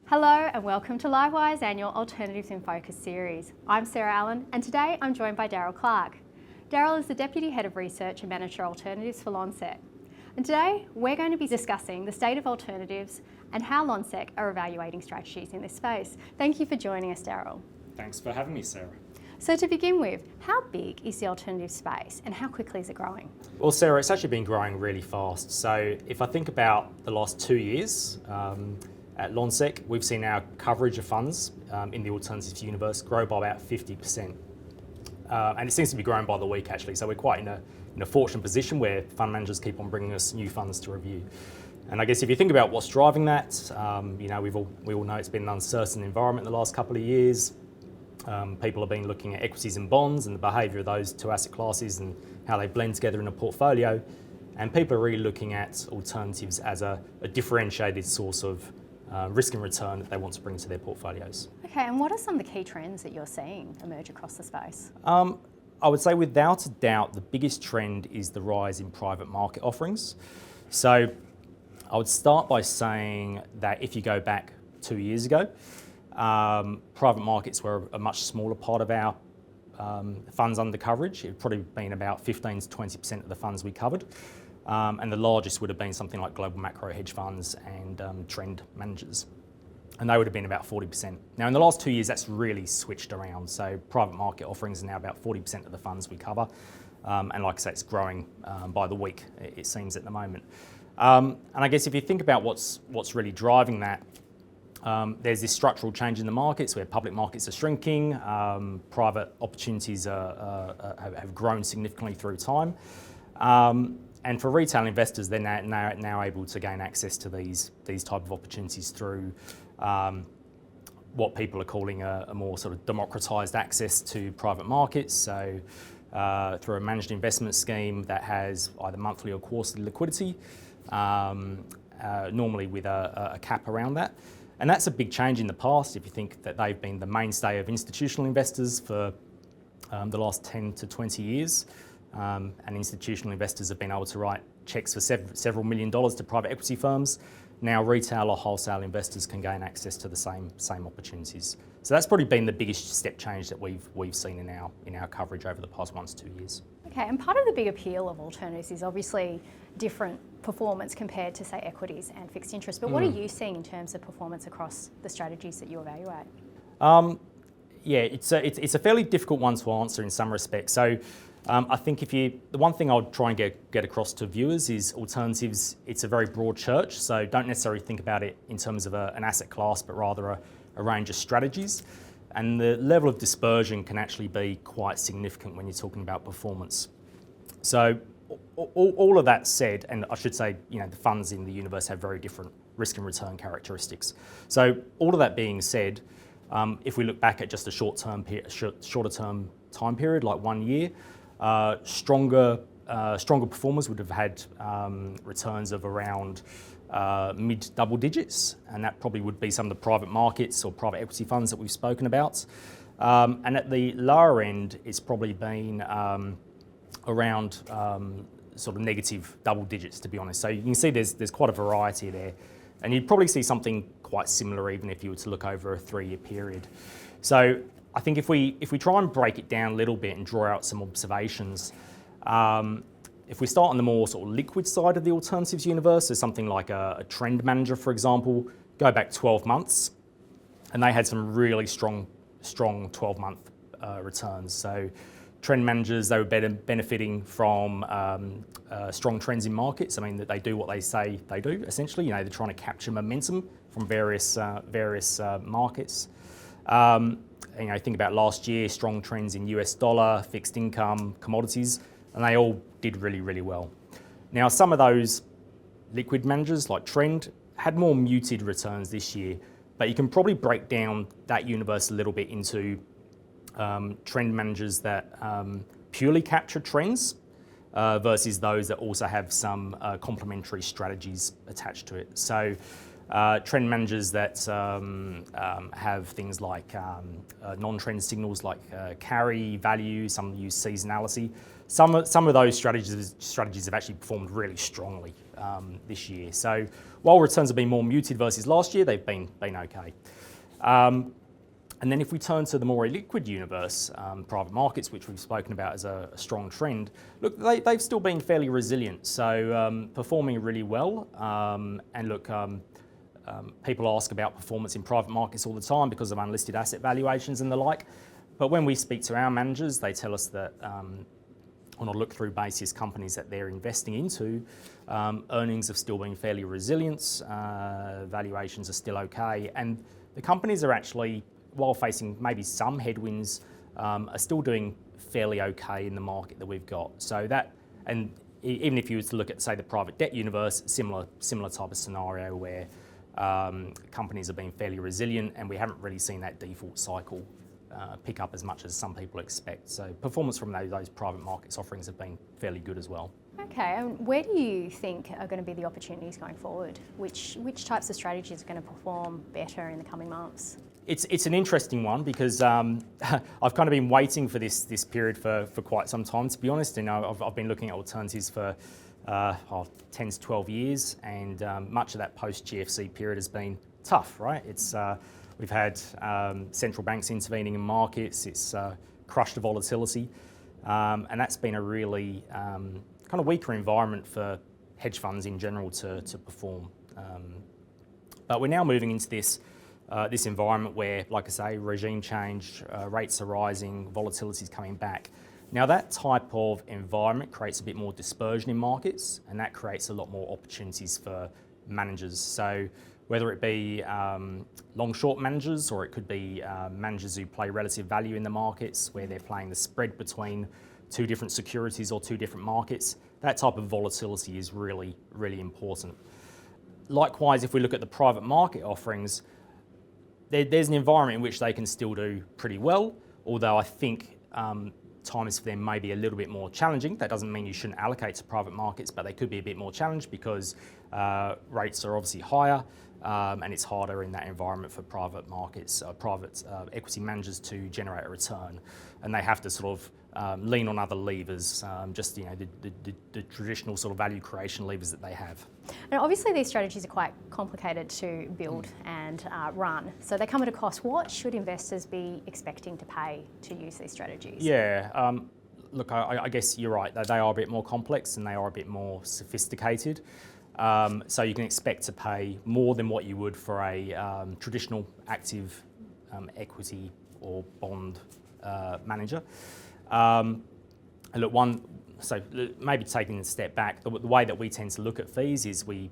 Hello and welcome to Livewire's annual Alternatives in Focus series. I'm Sarah Allen and today I'm joined by Darryl Clark. Darryl is the Deputy Head of Research and Manager Alternatives for Lonsec. And today we're going to be discussing the state of alternatives and how Lonsec are evaluating strategies in this space. Thank you for joining us, Darryl. Thanks for having me, Sarah. So to begin with, how big is the alternative space and how quickly is it growing? Well, Sarah, it's actually been growing really fast. So if I think about the last 2 years, at Lonsec, we've seen our coverage of funds in the alternatives universe grow by about 50%. And it seems to be growing by the week, actually. So we're quite in a fortunate position where fund managers keep on bringing us new funds to review. And I guess if you think about what's driving that, we all know it's been an uncertain environment the last couple of years. People have been looking at equities and bonds and the behaviour of those two asset classes and how they blend together in a portfolio. And people are really looking at alternatives as a differentiated source of risk and return that they want to bring to their portfolios. Okay, and what are some of the key trends that you're seeing emerge across the space? I would say without a doubt, the biggest trend is the rise in private market offerings. So I would start by saying that if you go back 2 years ago, private markets were a much smaller part of our funds under coverage. It would probably been about 15 to 20% of the funds we covered. And the largest would have been something like global macro hedge funds and trend managers. And they would have been about 40%. Now in the last 2 years, that's really switched around. So private market offerings are now about 40% of the funds we cover. And like I say, it's growing by the week, it seems at the moment. And I guess if you think about what's really driving that, there's this structural change in the markets where public markets are shrinking, private opportunities have grown significantly through time. And for retail investors, they're now able to gain access to these type of opportunities through what people are calling a more sort of democratised access to private markets. So through a managed investment scheme that has either monthly or quarterly liquidity, normally with a cap around that. And that's a big change in the past if you think that they've been the mainstay of institutional investors for the last 10 to 20 years. And institutional investors have been able to write cheques for several $1 million to private equity firms. Now retail or wholesale investors can gain access to the same opportunities. So that's probably been the biggest step change that we've seen in our coverage over the past 1 to 2 years. Okay, and part of the big appeal of alternatives is obviously different performance compared to, say, equities and fixed interest. But what are you seeing in terms of performance across the strategies that you evaluate? Yeah, it's a fairly difficult one to answer in some respects. So I think the one thing I'll try and get across to viewers is alternatives, it's a very broad church. So don't necessarily think about it in terms of an asset class, but rather a range of strategies. And the level of dispersion can actually be quite significant when you're talking about performance. So all of that said, and I should say, the funds in the universe have very different risk and return characteristics. So all of that being said, if we look back at just a shorter term time period, like 1 year, stronger performers would have had returns of around mid double digits, and that probably would be some of the private markets or private equity funds that we've spoken about. And at the lower end, it's probably been around sort of negative double digits, to be honest. So you can see there's quite a variety there, and you'd probably see something quite similar even if you were to look over a 3-year period. So I think if we try and break it down a little bit and draw out some observations, if we start on the more sort of liquid side of the alternatives universe, so something like a trend manager, for example, go back 12 months, and they had some really strong 12-month returns. So trend managers, they were benefiting from strong trends in markets. I mean, that they do what they say they do, essentially. They're trying to capture momentum from various markets. Think about last year, strong trends in US dollar, fixed income, commodities, and they all did really, really well. Now, some of those liquid managers like Trend had more muted returns this year, but you can probably break down that universe a little bit into trend managers that purely capture trends versus those that also have some complementary strategies attached to it. So Trend managers that have things like non-trend signals like carry, value, some use seasonality. Some of those strategies have actually performed really strongly this year. So while returns have been more muted versus last year, they've been okay. And then if we turn to the more illiquid universe, private markets, which we've spoken about as a strong trend, look, they've still been fairly resilient, so performing really well. And look, people ask about performance in private markets all the time because of unlisted asset valuations and the like. But when we speak to our managers, they tell us that on a look-through basis, companies that they're investing into, earnings have still been fairly resilient, valuations are still okay, and the companies are actually, while facing maybe some headwinds, are still doing fairly okay in the market that we've got. So that, and even if you were to look at, say, the private debt universe, similar type of scenario where companies have been fairly resilient, and we haven't really seen that default cycle pick up as much as some people expect. So performance from those private markets offerings have been fairly good as well. Okay, and where do you think are going to be the opportunities going forward? Which types of strategies are going to perform better in the coming months? It's an interesting one because I've kind of been waiting for this period for quite some time, to be honest. You know, I've been looking at alternatives for 10 to 12 years, and much of that post-GFC period has been tough, right? We've had central banks intervening in markets, it's crushed the volatility, and that's been a really kind of weaker environment for hedge funds in general to perform. But we're now moving into this environment where, like I say, regime change, rates are rising, volatility is coming back. Now that type of environment creates a bit more dispersion in markets, and that creates a lot more opportunities for managers. So whether it be long-short managers, or it could be managers who play relative value in the markets, where they're playing the spread between two different securities or two different markets, that type of volatility is really, really important. Likewise, if we look at the private market offerings, there's an environment in which they can still do pretty well, although I think times for them may be a little bit more challenging. That doesn't mean you shouldn't allocate to private markets, but they could be a bit more challenged because rates are obviously higher, and it's harder in that environment for private markets, private equity managers to generate a return, and they have to sort of lean on other levers, just the traditional sort of value creation levers that they have. Now, obviously, these strategies are quite complicated to build and run, so they come at a cost. What should investors be expecting to pay to use these strategies? Yeah, look, I guess you're right. They are a bit more complex and they are a bit more sophisticated. So you can expect to pay more than what you would for a traditional active equity or bond manager. And look, so maybe taking a step back, the way that we tend to look at fees is we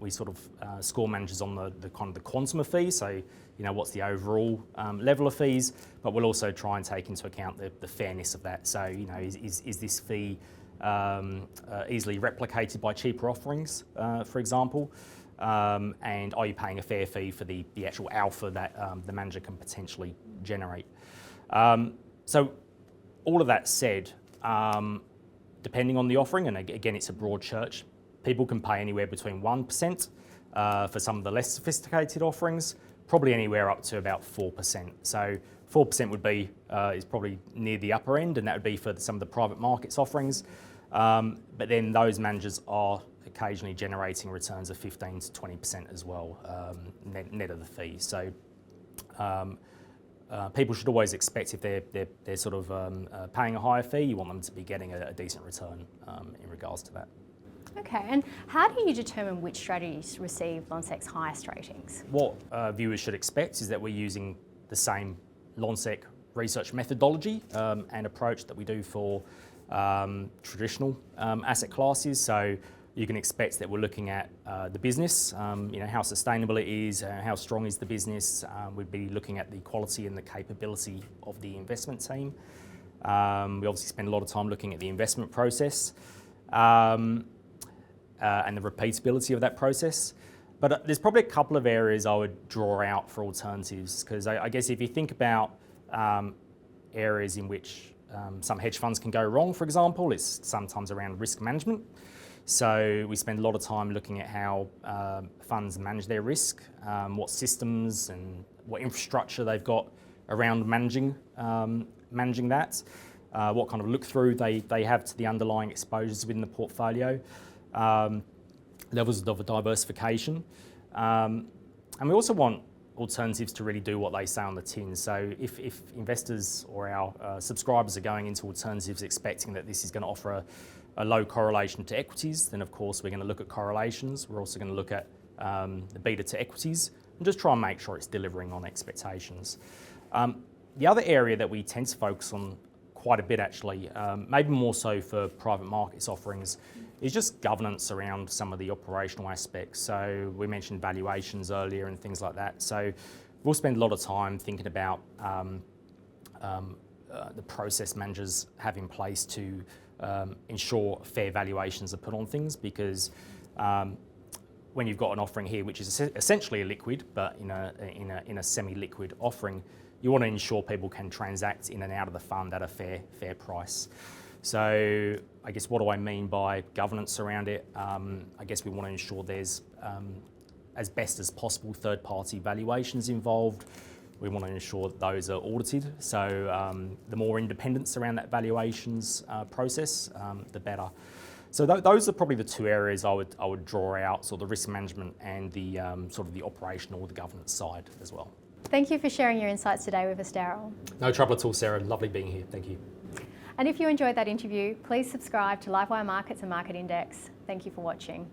sort of score managers on the kind of the quantum of fees. So, you know, what's the overall level of fees, but we'll also try and take into account the fairness of that. So, you know, is this fee easily replicated by cheaper offerings, for example? And are you paying a fair fee for the actual alpha that the manager can potentially generate? So all of that said, depending on the offering, and again, it's a broad church, people can pay anywhere between 1% for some of the less sophisticated offerings, probably anywhere up to about 4%. So 4% would be is probably near the upper end, and that would be for some of the private markets offerings. But then those managers are occasionally generating returns of 15 to 20% as well, net of the fees. So people should always expect, if they're sort of paying a higher fee, you want them to be getting a decent return in regards to that. Okay, and how do you determine which strategies receive Lonsec's highest ratings? What viewers should expect is that we're using the same Lonsec research methodology and approach that we do for traditional asset classes. So you can expect that we're looking at the business, you know, how sustainable it is, how strong is the business. We'd be looking at the quality and the capability of the investment team. We obviously spend a lot of time looking at the investment process and the repeatability of that process. But there's probably a couple of areas I would draw out for alternatives, because I guess if you think about areas in which some hedge funds can go wrong, for example, it's sometimes around risk management. So we spend a lot of time looking at how funds manage their risk, what systems and what infrastructure they've got around managing that, what kind of look-through they have to the underlying exposures within the portfolio, levels of diversification. And we also want alternatives to really do what they say on the tin. So if investors or our subscribers are going into alternatives expecting that this is going to offer a low correlation to equities, then of course we're going to look at correlations. We're also going to look at the beta to equities and just try and make sure it's delivering on expectations. The other area that we tend to focus on quite a bit actually, maybe more so for private markets offerings, is just governance around some of the operational aspects. So we mentioned valuations earlier and things like that. So we'll spend a lot of time thinking about the process managers have in place to ensure fair valuations are put on things, because when you've got an offering here which is essentially a liquid but in a semi-liquid offering, you want to ensure people can transact in and out of the fund at a fair price. So I guess what do I mean by governance around it? I guess we want to ensure there's as best as possible third-party valuations involved. We want to ensure that those are audited. So the more independence around that valuations process, the better. So those are probably the two areas I would draw out, sort of the risk management and the sort of the operational, the governance side as well. Thank you for sharing your insights today with us, Darryl. No trouble at all, Sarah. Lovely being here. Thank you. And if you enjoyed that interview, please subscribe to Livewire Markets and Market Index. Thank you for watching.